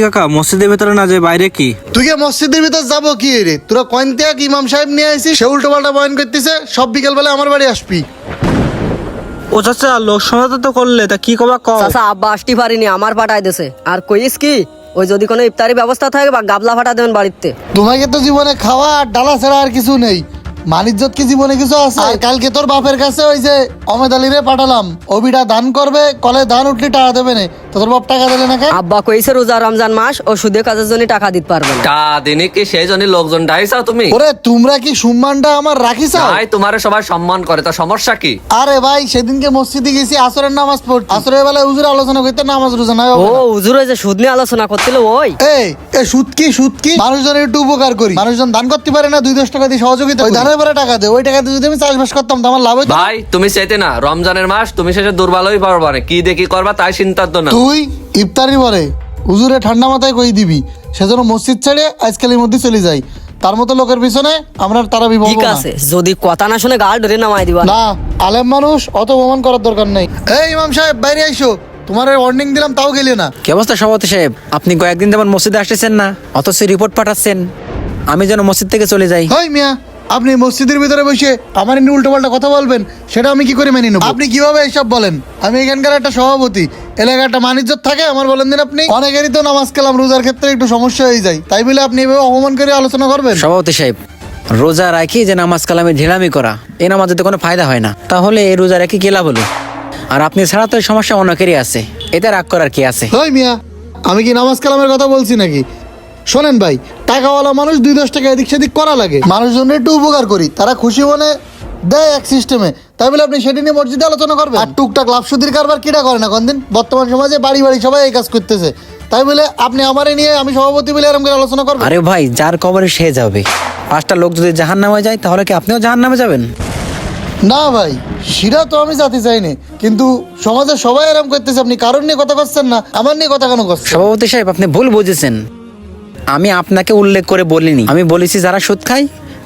কাকা মসজিদের ভেতরে না যায় বাইরে কি? তুই কে মসজিদের ভিতর যাবো কি রে? তোরা কয়েনতে ইমাম সাহেব নিয়ে আইসি, সে উল্টো পাল্টা বয়ান করতেছে, সব বিকেল বেলা আমার বাড়ি আসবি। ও চাচা লোক সমাধান তো করলে, তা কি কবা কও। চাচা আব্বা আসতে পারিনি, আমার পাঠাই দিছে। আর কইস কি ওই যদি কোনো ইফতারি ব্যবস্থা থাকে বা গাবলা ফাটা দেবেন বাড়িতে। তোমাকে তো জীবনে খাওয়া আর ডালা ছাড়া আর কিছু নেই। মানিজ্জত কি জীবনে কিছু আছে? আর কালকে তোর বাপের কাছে ওই যে অমেদ আলীরে পাঠালাম, ওবিটা দান করবে, কলে ধান উঠলে টাকা দেবে না। তো তোর বাপ টাকা দিলে না কেন? আব্বা কইছে রোজা রমজান মাস ও সুদে কাজের জন্য টাকা দিতে পারবে না। টা দিনে কি সেই জন্য লোকজন ডাইছাও তুমি? ওরে তোমরা কি সম্মানটা আমার রাখিস? ভাই তোমারে সবাই সম্মান করে, তা সমস্যা কি? আরে ভাই সেদিনকে মসজিদে গেছি, আসরের নামাজ পড়ছি, আসরের বেলায় হুজুর আলোচনা করতে, নামাজ রোজা নাই। ও হুজুর ওই যে সুদ নিয়ে আলোচনা করছিল ওই। এই সুদ কি মানুষজনের একটু উপকার করি, মানুষজন দান করতে পারে না, 2-10 টাকা দিয়ে সহযোগিতা, ওই দানের পরে টাকা দে, ওই টাকা দিয়ে যদি আমি চাষবাস করতাম তো আমার লাভ হইতো। ভাই তুমি চাইতে না রমজানের মাস, তুমি শেষে দুর্বল হয়ে পারবা না, কি দেখি করবা তাই চিন্তার তো না। তুই ইফতারির পরে হুজুরে ঠান্ডা মাথায় কই দিবি, সেজন্য মসজিদ ছেড়ে আজকালের মধ্যে চলে যাই। তার মতো লোকের পিছনে আমরা তারা বিভব ঠিক আছে, যদি কথা না শুনে গাল ধরে নামাই দিবা। না, আলেম মানুষ অত অপমান করার দরকার নেই। এই ইমাম সাহেব বাইরে আইসো, তোমার ওয়ার্নিং দিলাম তাও গেলে না। কি অবস্থা সভাপতি সাহেব? আপনি কয়েকদিন যেমন মসজিদে আসতেছেন না, অথচ রিপোর্ট পাঠাচ্ছেন আমি যেন মসজিদ থেকে চলে যাই। হই মিয়া, আপনি মসজিদের ভিতরে বসে আমার নিয়ে উল্টো পাল্টা কথা বলবেন, সেটা আমি কি করে মেনে নেব? আপনি কিভাবে এইসব বলেন? আমি এখানকার একটা সভাপতি, এলাকার একটা মানিজ্জত থাকে আমার, বলেন দিন আপনি। অনেকেরই তো নামাজ কালাম রোজার ক্ষেত্রে একটু সমস্যা হয়ে যায়, তাই বলে আপনি এভাবে অপমান করে আলোচনা করবেন? সভাপতি সাহেব, রোজা রাখি যে নামাজ কালামে ঢিলামি করা, এই নামাজেতে কোনো ফায়দা হয় না। তাহলে এই রোজা রাখি কি লাভ হলো? আর আপনি ছাড়া তো এই সমস্যা অনেকেরই আছে, এতে রাগ করার কি আছে? হই মিয়া, আমি কি নামাজ কালামের কথা বলছি নাকি? শোনেন ভাই, টাকাওয়ালা মানুষ 2-10 টাকা এদিক সেদিক করা লাগে, মানুষজনের একটু উপকার করি, তারা খুশি মনে দেয় এক সিস্টেমে, তাই বলে আপনি সেটি নিয়ে মসজিদে আলোচনা করবেন? আর টুকটাক লাভসুদির কারবার কিটা করে না কোনদিন? বর্তমান সমাজে বাড়ি বাড়ি সবাই এই কাজ করতেছে, তাই বলে আপনি আমারে নিয়ে আমি সভাপতি বলে এরকম করে আলোচনা করবেন? আরে ভাই, যার কবরে সে যাবে। 5টা লোক যদি জাহান্নামে যায় তাহলে কি আপনিও জাহান্নামে যাবেন? না ভাই, সেটা তো আমি জাতি চাইনি, কিন্তু সমাজে সবাই এরকম করতেছে, আপনি কারণ নিয়ে কথা করছেন না, আমার নিয়ে কথা কেন করছেন? সভাপতি সাহেব, আপনি ভুল বুঝেছেন। আমি আপনাকে উল্লেখ করে বলিনি, আমি বলেছি যারা সুদ খায়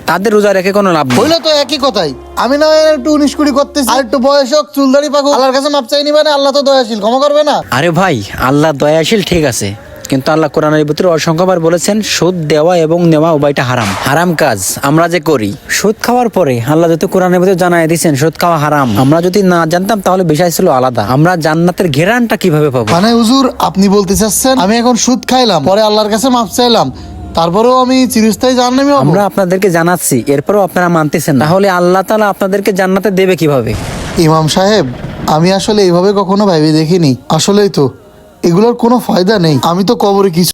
তাদের রোজা রেখে কোনো লাভ নেই। হইলে তো একই কথাই, আমি না হয় একটু 19-20 করতেছি, আর একটু বয়স হোক, চুলদাড়ি পাকুক, আল্লাহর কাছে মাপ চাই নিবে না? আল্লাহ তো দয়াশীল, ক্ষমা করবে না? আরে ভাই, আল্লাহ দয়াশীল ঠিক আছে, কিন্তু আল্লাহ কোরআনের ভিতরে অসংখ্যবার বলেছেন সুদ দেওয়া এবং নেওয়া উভয়টা হারাম। হারাম কাজ আমরা যে করি সুদ খাওয়ার পরে আল্লাহ যত কোরআনের ভিতরে জানাই দিয়েছেন সুদ খাওয়া হারাম। আমরা যদি না জানতাম তাহলে বিষয় ছিল আলাদা, আমরা জান্নাতের ঘেরানটা কিভাবে পাবো? মানে হুজুর আপনি বলতে চাচ্ছেন আমি এখন সুদ খাইলাম, পরে আল্লাহর কাছে মাপ চাইলাম, তারপরেও আমি চিরস্থায়ী জাহান্নামী হব? আমরা আপনাদেরকে জানাচ্ছি, এরপরও আপনারা মানতেছেন না, তাহলে আল্লাহ তাআলা আপনাদেরকে জান্নাতে দেবে কিভাবে? ইমাম সাহেব, আমি আসলে এইভাবে কখনো ভেবে দেখিনি, আসলেই তো এগুলোর কোনো ফায়দা নেই, আমি তো কবরে কিছু